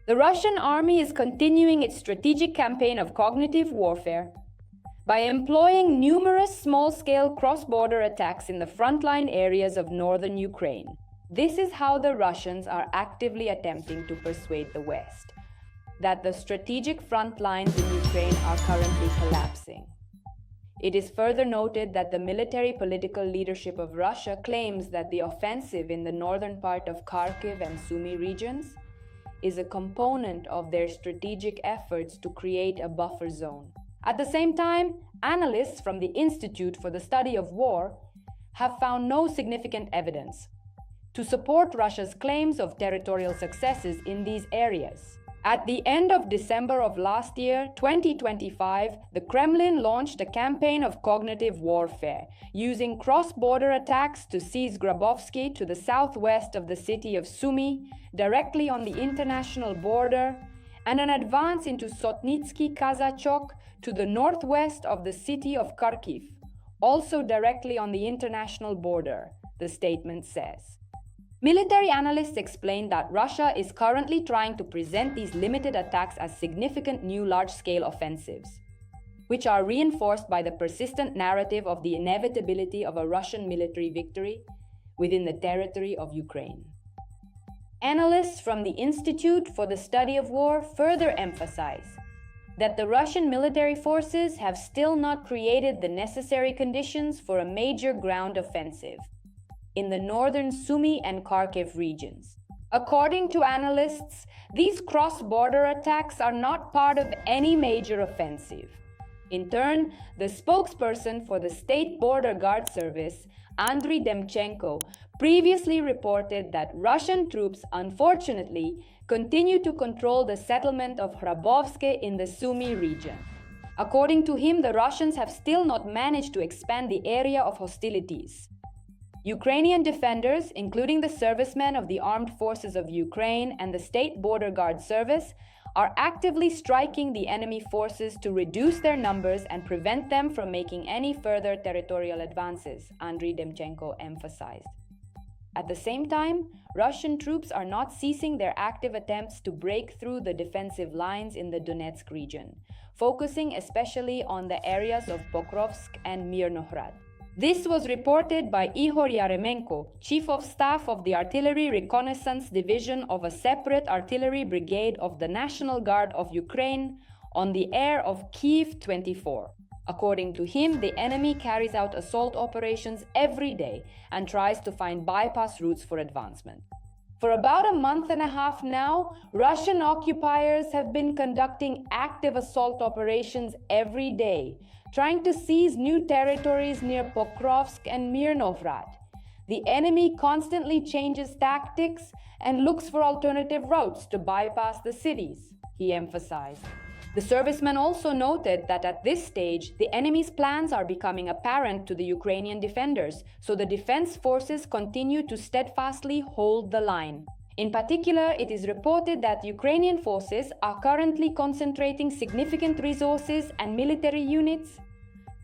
The Russian army is continuing its strategic campaign of cognitive warfare by employing numerous small-scale cross-border attacks in the frontline areas of northern Ukraine. This is how the Russians are actively attempting to persuade the West that the strategic front lines in Ukraine are currently collapsing. It is further noted that the military political leadership of Russia claims that the offensive in the northern part of Kharkiv and Sumy regions is a component of their strategic efforts to create a buffer zone. At the same time, analysts from the Institute for the Study of War have found no significant evidence to support Russia's claims of territorial successes in these areas. At the end of December of last year, 2025, the Kremlin launched a campaign of cognitive warfare, using cross-border attacks to seize Grabovsky to the southwest of the city of Sumy, directly on the international border, and an advance into Sotnitsky Kazachok to the northwest of the city of Kharkiv, also directly on the international border, the statement says. Military analysts explain that Russia is currently trying to present these limited attacks as significant new large-scale offensives, which are reinforced by the persistent narrative of the inevitability of a Russian military victory within the territory of Ukraine. Analysts from the Institute for the Study of War further emphasize that the Russian military forces have still not created the necessary conditions for a major ground offensive in the northern Sumy and Kharkiv regions. According to analysts, these cross-border attacks are not part of any major offensive. In turn, the spokesperson for the State Border Guard Service, Andriy Demchenko, previously reported that Russian troops, unfortunately, continue to control the settlement of Hrabovske in the Sumy region. According to him, the Russians have still not managed to expand the area of hostilities. Ukrainian defenders, including the servicemen of the Armed Forces of Ukraine and the State Border Guard Service, are actively striking the enemy forces to reduce their numbers and prevent them from making any further territorial advances, Andriy Demchenko emphasized. At the same time, Russian troops are not ceasing their active attempts to break through the defensive lines in the Donetsk region, focusing especially on the areas of Pokrovsk and Mirnohrad. This was reported by Ihor Yaremenko, Chief of Staff of the Artillery Reconnaissance Division of a separate artillery brigade of the National Guard of Ukraine, on the air of Kyiv 24. According to him, the enemy carries out assault operations every day and tries to find bypass routes for advancement. For about a month and a half now, Russian occupiers have been conducting active assault operations every day, trying to seize new territories near Pokrovsk and Mirnohrad. The enemy constantly changes tactics and looks for alternative routes to bypass the cities, he emphasized. The serviceman also noted that at this stage, the enemy's plans are becoming apparent to the Ukrainian defenders, so the defense forces continue to steadfastly hold the line. In particular, it is reported that Ukrainian forces are currently concentrating significant resources and military units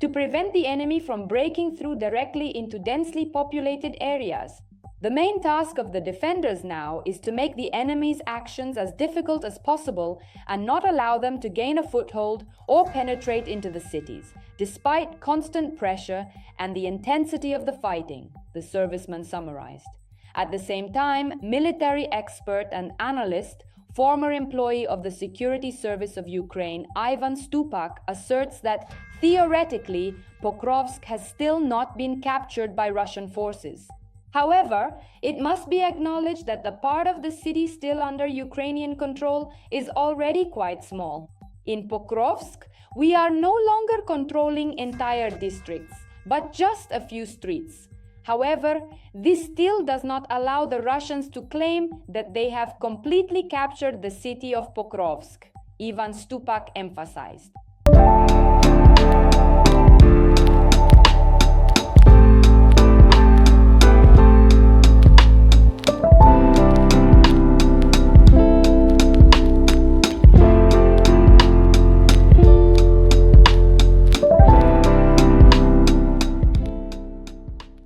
to prevent the enemy from breaking through directly into densely populated areas. The main task of the defenders now is to make the enemy's actions as difficult as possible and not allow them to gain a foothold or penetrate into the cities, despite constant pressure and the intensity of the fighting, the serviceman summarized. At the same time, military expert and analyst, former employee of the Security Service of Ukraine, Ivan Stupak, asserts that theoretically, Pokrovsk has still not been captured by Russian forces. However, it must be acknowledged that the part of the city still under Ukrainian control is already quite small. In Pokrovsk, we are no longer controlling entire districts, but just a few streets. However, this still does not allow the Russians to claim that they have completely captured the city of Pokrovsk, Ivan Stupak emphasized.